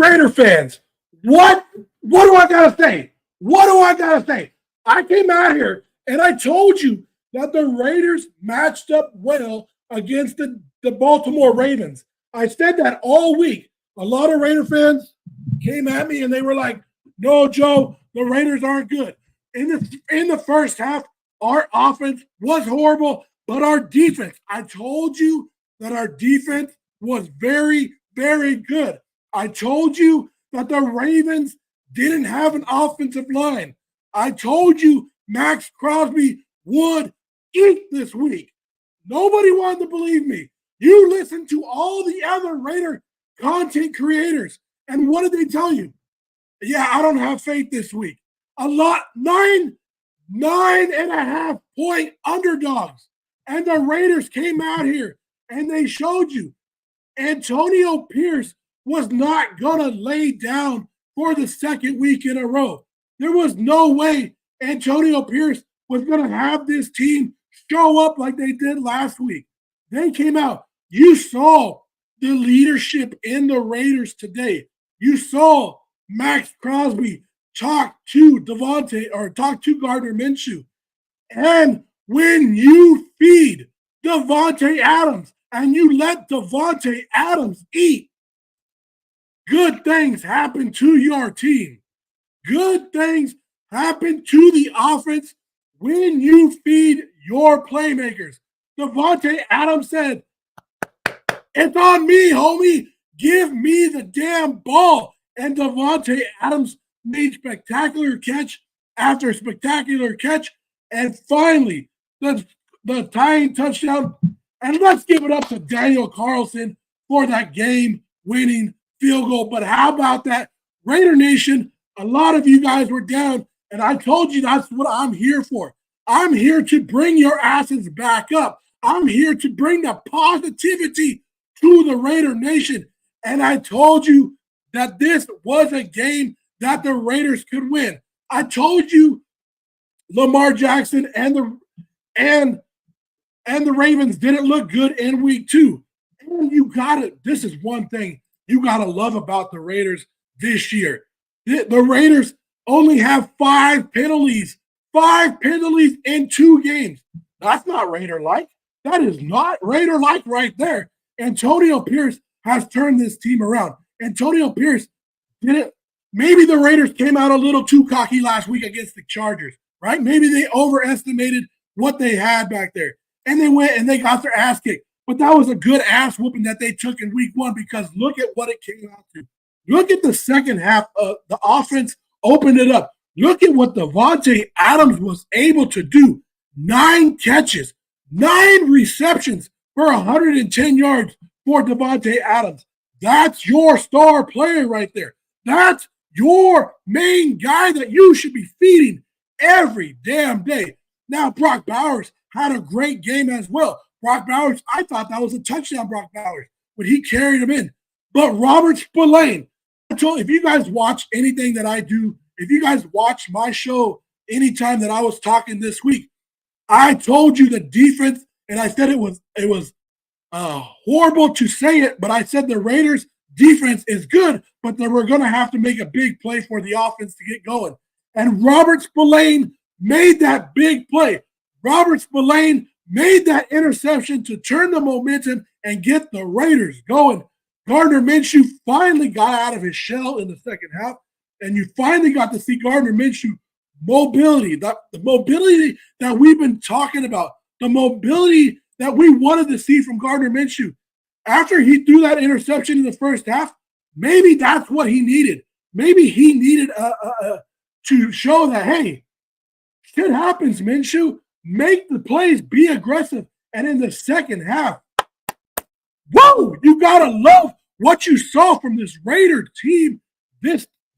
Raider fans, what do I gotta say? What do I gotta say? I came out here and I told you that the Raiders matched up well against the Baltimore Ravens. I said that all week. A lot of Raider fans came at me and they were like, "No, Joe, the Raiders aren't good." In the first half, our offense was horrible, but our defense, I told you that our defense was very, very good. I told you that the Ravens didn't have an offensive line. I told you Max Crosby would eat this week. Nobody wanted to believe me. You listened to all the other Raider content creators, and what did they tell you? Yeah, I don't have faith this week. A lot, nine and a half point underdogs. And the Raiders came out here and they showed you Antonio Pierce was not going to lay down for the second week in a row. There was no way Antonio Pierce was going to have this team show up like they did last week. They came out. You saw the leadership in the Raiders today. You saw Max Crosby talk to Gardner Minshew. And when you feed Devontae Adams and you let Devontae Adams eat, good things happen to your team. Good things happen to the offense when you feed your playmakers. Devontae Adams said, "It's on me, homie. Give me the damn ball." And Devontae Adams made spectacular catch after spectacular catch. And finally, the tying touchdown. And let's give it up to Daniel Carlson for that game-winning field goal. But how about that? Raider Nation, a lot of you guys were down, and I told you that's what I'm here for. I'm here to bring your asses back up. I'm here to bring the positivity to the Raider Nation. And I told you that this was a game that the Raiders could win. I told you Lamar Jackson and the Ravens didn't look good in week 2. And you got it. This is one thing you got to love about the Raiders this year. The Raiders only have 5 penalties. 5 penalties in 2 games. That's not Raider-like. That is not Raider-like right there. Antonio Pierce has turned this team around. Antonio Pierce didn't. Maybe the Raiders came out a little too cocky last week against the Chargers, right? Maybe they overestimated what they had back there. And they went and they got their ass kicked. But that was a good ass whooping that they took in week 1 because look at what it came out to. Look at the second half of the offense opened it up. Look at what Devontae Adams was able to do. 9 catches, 9 receptions for 110 yards for Devontae Adams. That's your star player right there. That's your main guy that you should be feeding every damn day. Now, Brock Bowers had a great game as well. Brock Bowers, I thought that was a touchdown, Brock Bowers, when he carried him in. But Robert Spillane, if you guys watch anything that I do, if you guys watch my show anytime that I was talking this week, I told you the defense, and I said it was horrible to say it, but I said the Raiders' defense is good, but they were going to have to make a big play for the offense to get going. And Robert Spillane made that big play. Robert Spillane made that interception to turn the momentum and get the Raiders going. Gardner Minshew finally got out of his shell in the second half, and you finally got to see Gardner Minshew mobility, the mobility that we've been talking about, the mobility that we wanted to see from Gardner Minshew. After he threw that interception in the first half, maybe that's what he needed. Maybe he needed to show that, hey, shit happens, Minshew. Make the plays, be aggressive. And in the second half, whoa, you got to love what you saw from this Raider team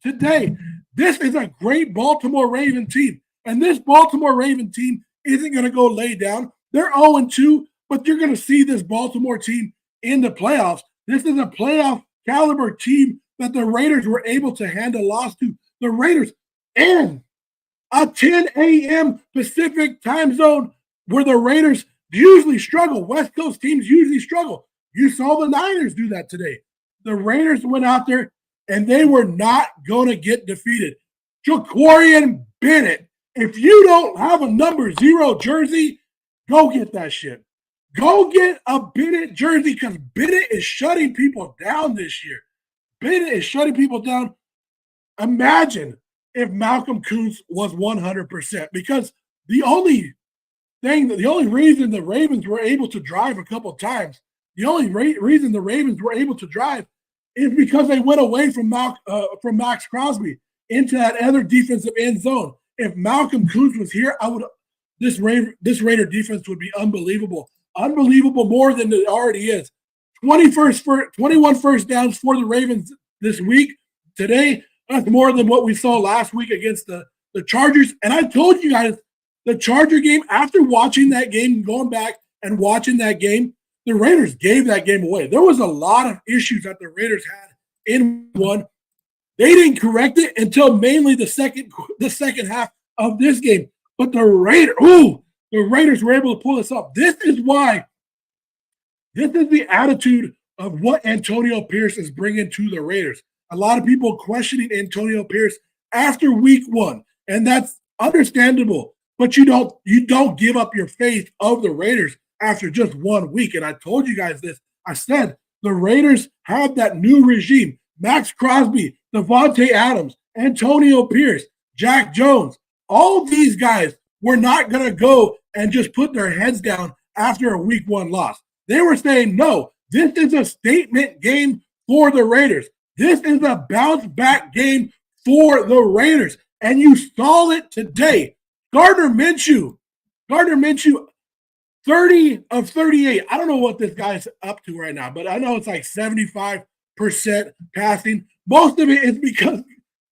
today. This is a great Baltimore Raven team. And this Baltimore Raven team isn't going to go lay down. They're 0-2, but you're going to see this Baltimore team in the playoffs. This is a playoff caliber team that the Raiders were able to hand a loss to. The Raiders in a 10 a.m. Pacific time zone where the Raiders usually struggle. West Coast teams usually struggle. You saw the Niners do that today. The Raiders went out there and they were not going to get defeated. Jaquarian Bennett, if you don't have a number 0 jersey, go get that shit. Go get a Bennett jersey because Bennett is shutting people down this year. Bennett is shutting people down. Imagine if Malcolm Kuntz was 100%, because the only reason the Ravens were able to drive a couple times, the only reason the Ravens were able to drive is because they went away from Max Crosby into that other defensive end zone. If Malcolm Kuntz was here, this Raider defense would be unbelievable more than it already is. 21 first downs for the Ravens this week. Today, that's more than what we saw last week against the Chargers. And I told you guys, the Charger game, after watching that game, going back and watching that game, the Raiders gave that game away. There was a lot of issues that the Raiders had in one. They didn't correct it until mainly the second half of this game. But the Raiders were able to pull this up. This is the attitude of what Antonio Pierce is bringing to the Raiders. A lot of people questioning Antonio Pierce after week 1, and that's understandable. But you don't give up your faith of the Raiders after just 1 week. And I told you guys this. I said the Raiders have that new regime. Max Crosby, Devontae Adams, Antonio Pierce, Jack Jones. All these guys were not going to go and just put their heads down after a week 1 loss. They were saying, no, this is a statement game for the Raiders. This is a bounce back game for the Raiders. And you saw it today. Gardner Minshew, 30 of 38. I don't know what this guy's up to right now, but I know it's like 75% passing. Most of it is because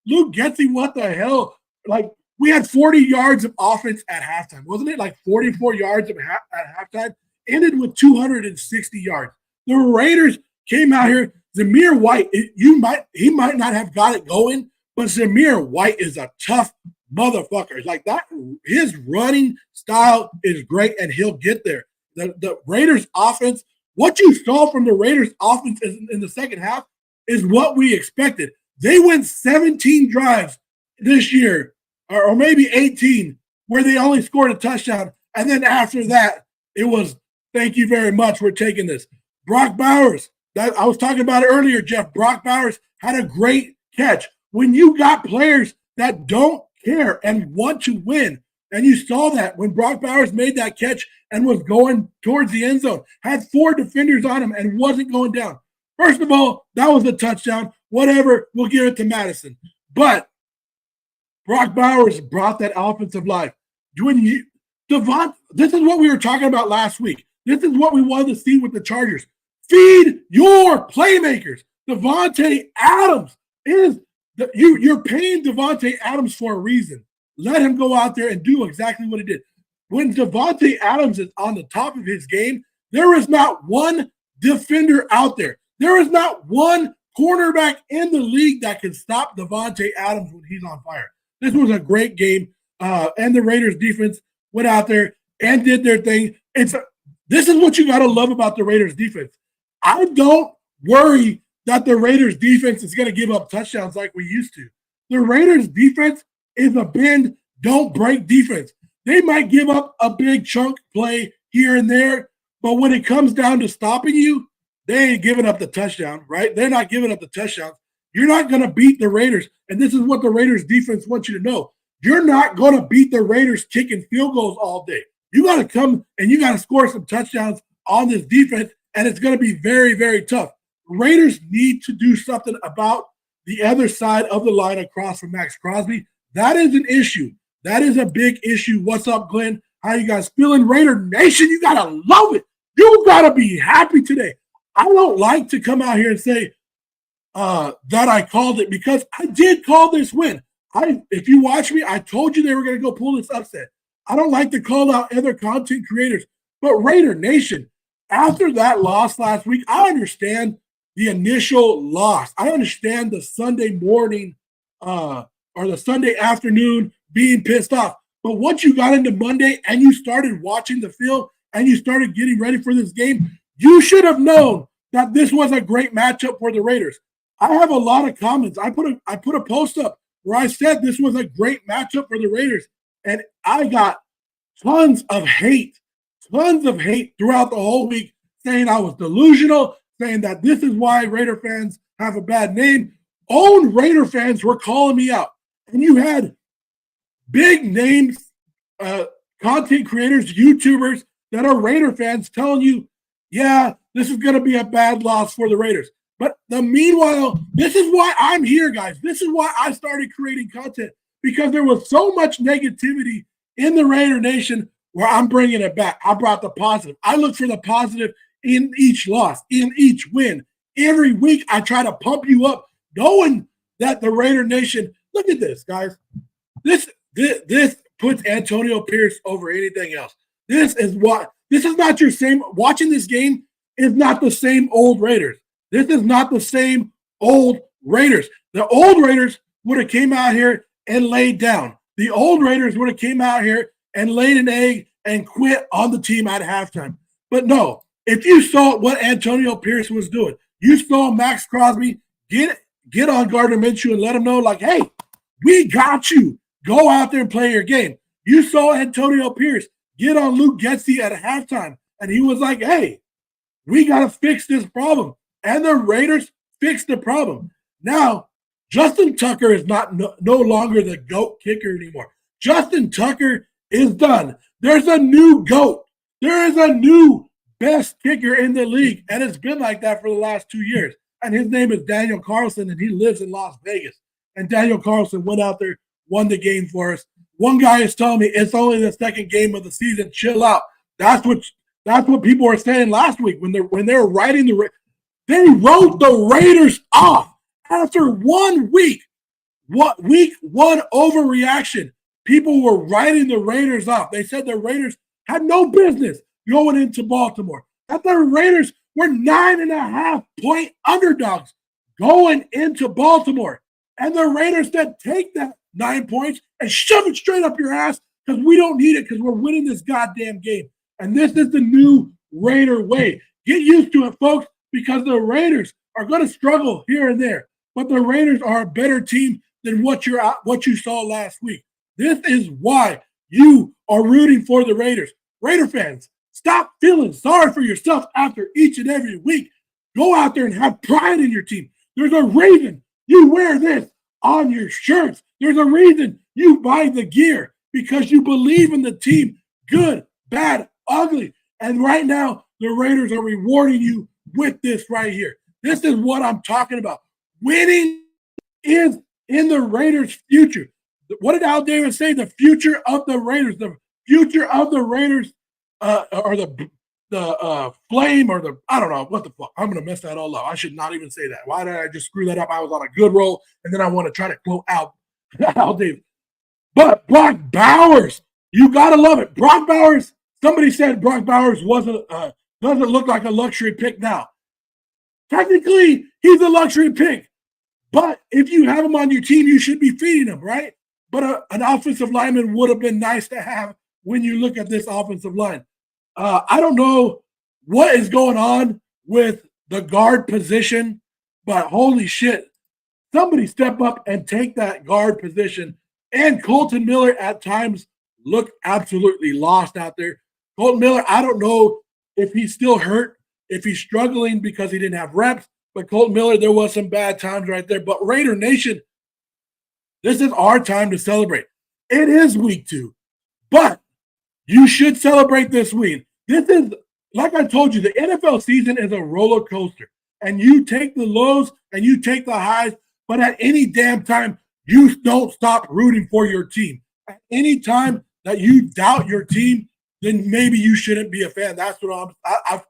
Luke Getsy, what the hell? Like, we had 40 yards of offense at halftime. Wasn't it like 44 yards at halftime? Ended with 260 yards. The Raiders came out here. Zamir White, he might not have got it going, but Zamir White is a tough motherfucker. Like that, his running style is great, and he'll get there. The Raiders offense, what you saw from the Raiders offense in the second half is what we expected. They went 17 drives this year, or maybe 18, where they only scored a touchdown. And then after that, it was, thank you very much, we're taking this. Brock Bowers, that I was talking about it earlier, Jeff. Brock Bowers had a great catch. When you got players that don't care and want to win, and you saw that when Brock Bowers made that catch and was going towards the end zone, had 4 defenders on him and wasn't going down. First of all, that was a touchdown. Whatever, we'll give it to Madison. But Brock Bowers brought that offensive life. This is what we were talking about last week. This is what we wanted to see with the Chargers. Feed your playmakers. Devontae Adams you're paying Devontae Adams for a reason. Let him go out there and do exactly what he did. When Devontae Adams is on the top of his game, there is not one defender out there. There is not one cornerback in the league that can stop Devontae Adams when he's on fire. This was a great game, and the Raiders defense went out there and did their thing. This is what you got to love about the Raiders defense. I don't worry that the Raiders defense is going to give up touchdowns like we used to. The Raiders defense is a bend, don't break defense. They might give up a big chunk play here and there, but when it comes down to stopping you, they ain't giving up the touchdown, right? They're not giving up the touchdowns. You're not going to beat the Raiders. And this is what the Raiders defense wants you to know. You're not going to beat the Raiders kicking field goals all day. You got to come and you got to score some touchdowns on this defense, and it's going to be very, very tough. Raiders need to do something about the other side of the line across from Max Crosby. That is an issue. That is a big issue. What's up, Glenn? How you guys feeling? Raider Nation, you got to love it. You got to be happy today. I don't like to come out here and say that I called it, because I did call this win. If you watch me, I told you they were going to go pull this upset. I don't like to call out other content creators, but Raider Nation, after that loss last week, I understand the initial loss. I understand the Sunday morning or the Sunday afternoon being pissed off. But once you got into Monday and you started watching the film and you started getting ready for this game, you should have known that this was a great matchup for the Raiders. I have a lot of comments. I put a post up where I said this was a great matchup for the Raiders, and I got tons of hate throughout the whole week, saying I was delusional, saying that this is why Raider fans have a bad name. Own Raider fans were calling me out, and you had big names, content creators, YouTubers that are Raider fans telling you, yeah, this is going to be a bad loss for the Raiders. But meanwhile, this is why I'm here, guys. This is why I started creating content, because there was so much negativity in the Raider Nation where I'm bringing it back. I brought the positive. I look for the positive in each loss, in each win. Every week, I try to pump you up, knowing that the Raider Nation, look at this, guys. This puts Antonio Pierce over anything else. This is not your same. Watching this game is not the same old Raiders. This is not the same old Raiders. The old Raiders would have came out here and laid down. The old Raiders would have came out here and laid an egg and quit on the team at halftime. But no, if you saw what Antonio Pierce was doing, you saw Max Crosby get on Gardner Minshew and let him know, like, hey, we got you. Go out there and play your game. You saw Antonio Pierce get on Luke Getsy at halftime, and he was like, hey, we got to fix this problem. And the Raiders fixed the problem. Now, Justin Tucker is no longer the GOAT kicker anymore. Justin Tucker is done. There's a new GOAT. There is a new best kicker in the league, and it's been like that for the last 2 years. And his name is Daniel Carlson, and he lives in Las Vegas. And Daniel Carlson went out there, won the game for us. One guy is telling me it's only the second game of the season. Chill out. That's what people were saying last week when they were writing they wrote the Raiders off after 1 week. What week one overreaction? People were writing the Raiders off. They said the Raiders had no business going into Baltimore. That the Raiders were 9.5-point underdogs going into Baltimore. And the Raiders said, take that 9 points and shove it straight up your ass because we don't need it because we're winning this goddamn game. And this is the new Raider way. Get used to it, folks, because the Raiders are going to struggle here and there. But the Raiders are a better team than what you saw last week. This is why you are rooting for the Raiders. Raider fans, stop feeling sorry for yourself after each and every week. Go out there and have pride in your team. There's a reason you wear this on your shirts. There's a reason you buy the gear, because you believe in the team, good, bad, ugly. And right now, the Raiders are rewarding you with this right here. This is what I'm talking about. Winning is in the Raiders' future. What did Al Davis say? The future of the Raiders. The future of the Raiders or the flame or I don't know what the fuck. I'm going to mess that all up. I should not even say that. Why did I just screw that up? I was on a good roll, and then I want to try to quote Al Davis. But Brock Bowers, you got to love it. Brock Bowers, somebody said Brock Bowers doesn't look like a luxury pick now. Technically, he's a luxury pick. But if you have him on your team, you should be feeding him, right? But an offensive lineman would have been nice to have when you look at this offensive line. I don't know what is going on with the guard position, but holy shit, somebody step up and take that guard position. And Colton Miller at times looked absolutely lost out there. Colton Miller, I don't know if he's still hurt, if he's struggling because he didn't have reps, but Colton Miller, there was some bad times right there. But Raider Nation, this is our time to celebrate. It is week 2, but you should celebrate this win. This is, like I told you, the NFL season is a roller coaster. And you take the lows and you take the highs, but at any damn time, you don't stop rooting for your team. At any time that you doubt your team, then maybe you shouldn't be a fan. That's what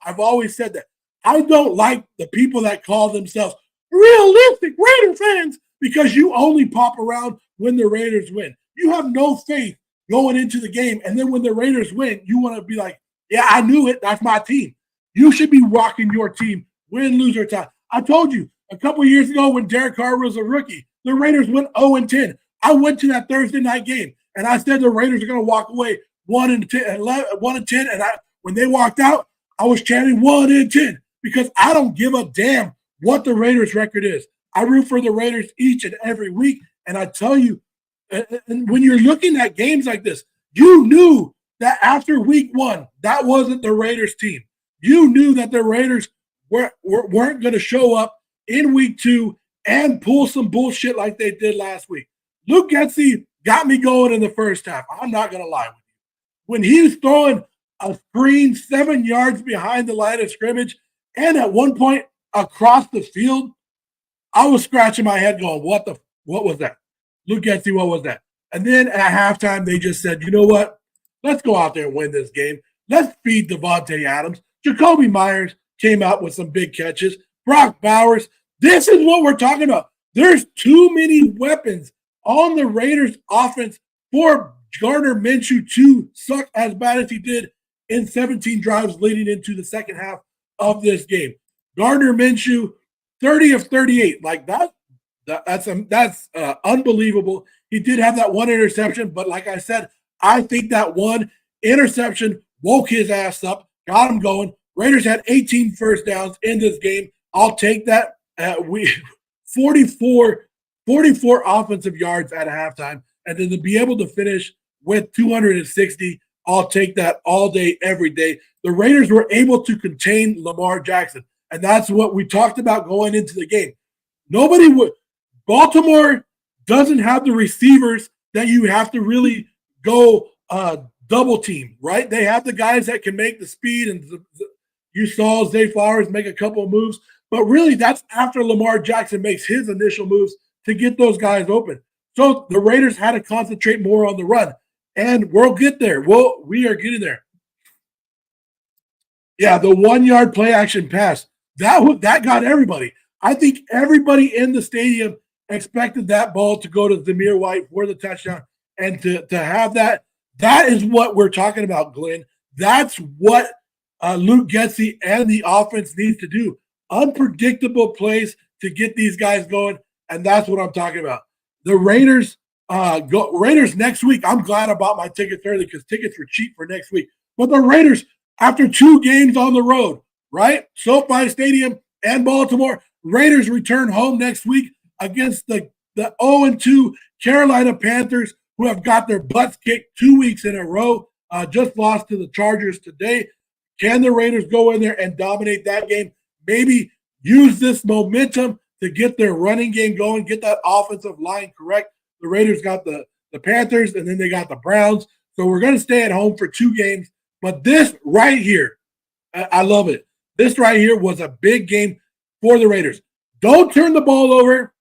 I've always said that. I don't like the people that call themselves realistic Raider fans because you only pop around when the Raiders win. You have no faith going into the game, and then when the Raiders win, you want to be like, yeah, I knew it. That's my team. You should be rocking your team, win, lose, or tie. I told you a couple of years ago when Derek Carr was a rookie, the Raiders went 0-10. I went to that Thursday night game, and I said the Raiders are going to walk away 1-10, and when they walked out, I was chanting 1-10 because I don't give a damn what the Raiders record is. I root for the Raiders each and every week. And I tell you, and when you're looking at games like this, you knew that after week one, that wasn't the Raiders team. You knew that the Raiders weren't going to show up in week two and pull some bullshit like they did last week. Luke Getsy got me going in the first half. I'm not going to lie with you. When he was throwing a screen 7 yards behind the line of scrimmage and at one point across the field, I was scratching my head going, what was that? Luke Getsy, what was that? And then at halftime, they just said, you know what? Let's go out there and win this game. Let's feed Devontae Adams. Jacoby Myers came out with some big catches. Brock Bowers. This is what we're talking about. There's too many weapons on the Raiders offense for Gardner Minshew to suck as bad as he did in 17 drives leading into the second half of this game. Gardner Minshew, 30 of 38. Like that's unbelievable. He did have that one interception, but like I said, I think that one interception woke his ass up, got him going. Raiders had 18 first downs in this game. I'll take that. 44 offensive yards at halftime, and then to be able to finish with 260, I'll take that all day, every day. The Raiders were able to contain Lamar Jackson, and that's what we talked about going into the game. Baltimore doesn't have the receivers that you have to really go double team, right? They have the guys that can make the speed, and you saw Zay Flowers make a couple of moves, but really that's after Lamar Jackson makes his initial moves to get those guys open. So the Raiders had to concentrate more on the run, and we'll get there. We are getting there. Yeah, the 1 yard play action pass, that got everybody. I think everybody in the stadium expected that ball to go to Zamir White for the touchdown, and to have that. That is what we're talking about, Glenn. That's what Luke Getsy and the offense needs to do. Unpredictable plays to get these guys going, and that's what I'm talking about. The Raiders Raiders next week. I'm glad I bought my tickets early because tickets were cheap for next week. But the Raiders, after 2 games on the road, right? SoFi Stadium and Baltimore, Raiders return home next week against the 0-2 Carolina Panthers, who have got their butts kicked 2 weeks in a row, just lost to the Chargers today. Can the Raiders go in there and dominate that game? Maybe use this momentum to get their running game going, get that offensive line correct. The Raiders got the Panthers, and then they got the Browns. So we're going to stay at home for 2 games. But this right here, I love it. This right here was a big game for the Raiders. Don't turn the ball over,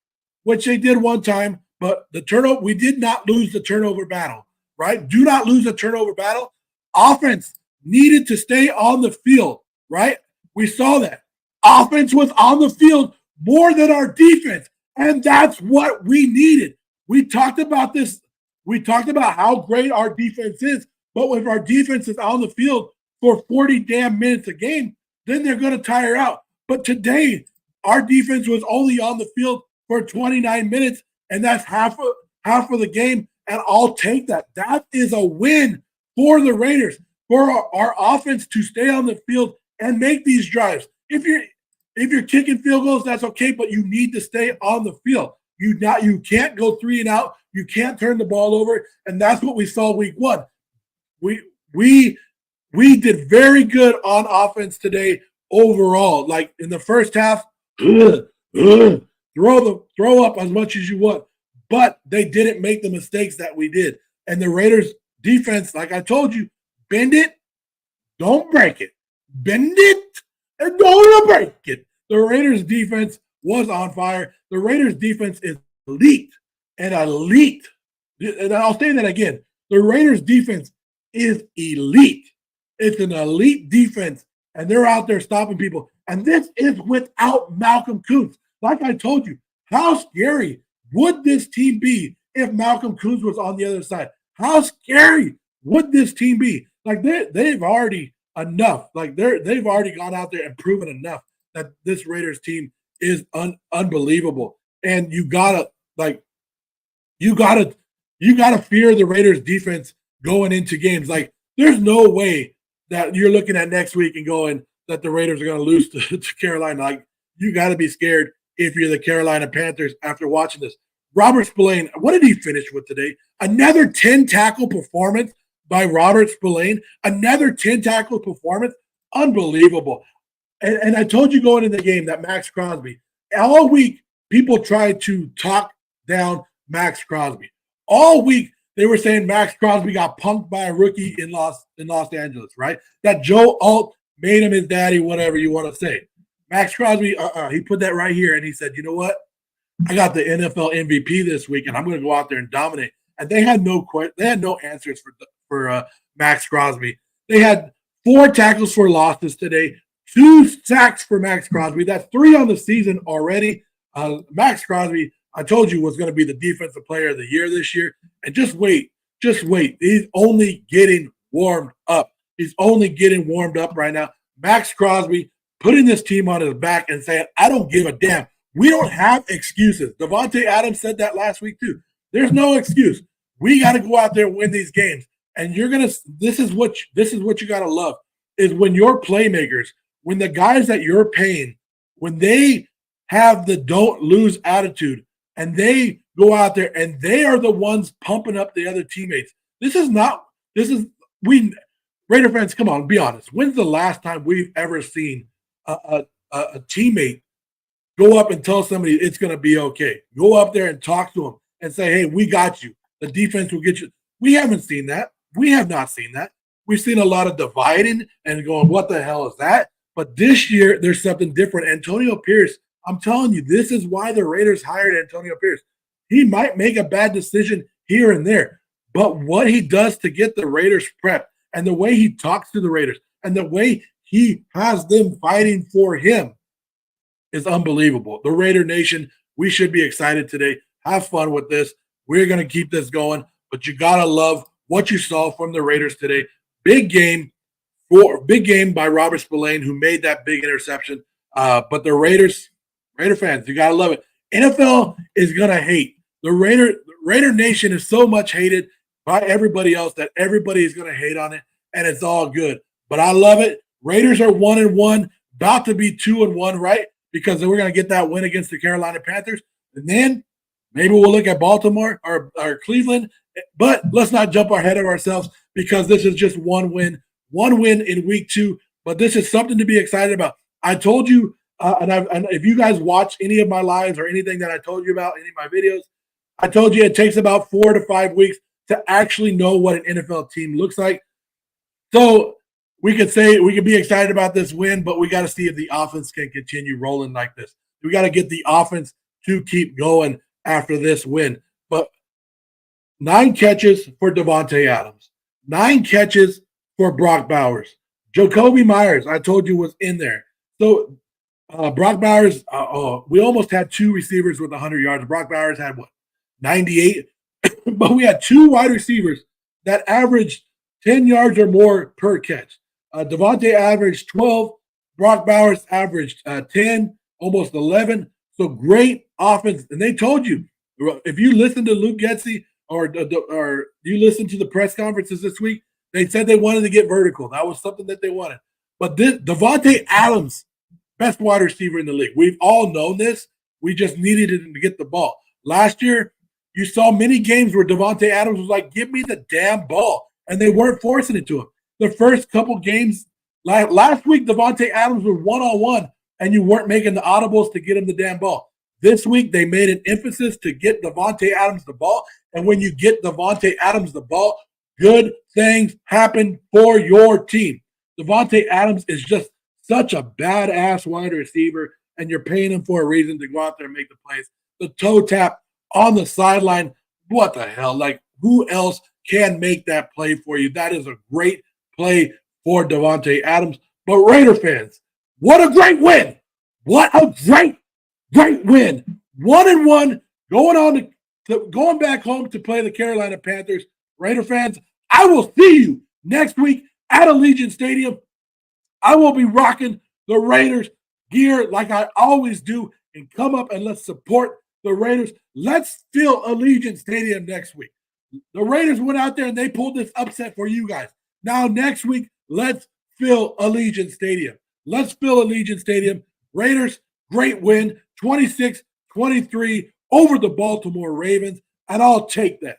which they did one time. But the turnover, we did not lose the turnover battle, right? Do not lose the turnover battle. Offense needed to stay on the field, right? We saw that. Offense was on the field more than our defense, and that's what we needed. We talked about this. We talked about how great our defense is, but if our defense is on the field for 40 damn minutes a game, then they're going to tire out. But today, our defense was only on the field for 29 minutes, and that's half of the game, and I'll take that. That is a win for the Raiders, for our offense to stay on the field and make these drives. If you're kicking field goals, that's okay, but you need to stay on the field. You can't go 3 and out. You can't turn the ball over, and that's what we saw week 1. We did very good on offense today overall. Like in the first half, throw up as much as you want, but they didn't make the mistakes that we did. And the Raiders defense, like I told you, bend it, don't break it. Bend it and don't break it. The Raiders defense was on fire. The Raiders defense is elite. And I'll say that again. The Raiders defense is elite. It's an elite defense, and they're out there stopping people. And this is without Malcolm Koonce. Like I told you, how scary would this team be if Malcolm Koonce was on the other side? How scary would this team be? Like they've already enough. Like they've already gone out there and proven enough that this Raiders team is unbelievable. And you gotta fear the Raiders defense going into games. Like there's no way that you're looking at next week and going that the Raiders are going to lose to Carolina. Like you got to be scared if you're the Carolina Panthers after watching this. Robert Spillane, what did he finish with today? Another 10-tackle performance by Robert Spillane. Another 10-tackle performance. Unbelievable. And I told you going into the game that Max Crosby, all week, people tried to talk down Max Crosby. All week, they were saying Max Crosby got punked by a rookie in Los Angeles, right? That Joe Alt made him his daddy, whatever you want to say. Max Crosby, he put that right here, and he said, you know what? I got the NFL MVP this week, and I'm going to go out there and dominate. And they had no answers for Max Crosby. They had 4 tackles for losses today, 2 sacks for Max Crosby. That's 3 on the season already. Max Crosby, I told you, was going to be the defensive player of the year this year. And just wait. He's only getting warmed up. He's only getting warmed up right now. Max Crosby putting this team on his back and saying, I don't give a damn. We don't have excuses. Davante Adams said that last week too. There's no excuse. We got to go out there and win these games. And this is what you got to love is when your playmakers, when the guys that you're paying, when they have the don't lose attitude and they go out there and they are the ones pumping up the other teammates. Raider fans, come on, be honest. When's the last time we've ever seen a teammate go up and tell somebody it's going to be okay? Go up there and talk to them and say, hey, we got you. The defense will get you. We haven't seen that. We have not seen that. We've seen a lot of dividing and going, what the hell is that? But this year, there's something different. Antonio Pierce, I'm telling you, this is why the Raiders hired Antonio Pierce. He might make a bad decision here and there, but what he does to get the Raiders prepped and the way he talks to the Raiders and the way he has them fighting for him is unbelievable. The Raider Nation, we should be excited today. Have fun with this. We're going to keep this going, but you got to love what you saw from the Raiders today. Big game by Robert Spillane, who made that big interception. But the Raider fans, you got to love it. NFL is going to hate. The Raider Nation is so much hated by everybody else that everybody is going to hate on it, and it's all good. But I love it. Raiders are 1-1, about to be 2-1, right? Because we're going to get that win against the Carolina Panthers. And then maybe we'll look at Baltimore or Cleveland. But let's not jump ahead of ourselves because this is just one win in week 2. But this is something to be excited about. I told you, and if you guys watch any of my lives or anything that I told you about, any of my videos, I told you it takes about 4 to 5 weeks to actually know what an NFL team looks like. So we could be excited about this win, but we got to see if the offense can continue rolling like this. We got to get the offense to keep going after this win. But 9 catches for Davante Adams, 9 catches for Brock Bowers. Jacoby Myers, I told you, was in there. So Brock Bowers, we almost had 2 receivers with 100 yards. Brock Bowers had 98? But we had 2 wide receivers that averaged 10 yards or more per catch. Davante averaged 12. Brock Bowers averaged 10, almost 11. So great offense. And they told you, if you listen to Luke Getsy or you listen to the press conferences this week, they said they wanted to get vertical. That was something that they wanted. But Davante Adams, best wide receiver in the league. We've all known this. We just needed him to get the ball. Last year, you saw many games where Davante Adams was like, give me the damn ball. And they weren't forcing it to him. The first couple games, last week, Davante Adams was one-on-one, and you weren't making the audibles to get him the damn ball. This week, they made an emphasis to get Davante Adams the ball. And when you get Davante Adams the ball, good things happen for your team. Davante Adams is just such a badass wide receiver, and you're paying him for a reason to go out there and make the plays. The toe tap on the sideline, what the hell? Like, who else can make that play for you? That is a great play for Davante Adams. But Raider fans, what a great win. What a great win. 1-1, going back home to play the Carolina Panthers. Raider fans, I will see you next week at Allegiant Stadium. I will be rocking the Raiders gear like I always do, and come up and let's support the Raiders. Let's fill Allegiant Stadium next week. The Raiders went out there and they pulled this upset for you guys. Now next week, let's fill Allegiant Stadium. Let's fill Allegiant Stadium. Raiders, great win. 26-23 over the Baltimore Ravens, and I'll take that.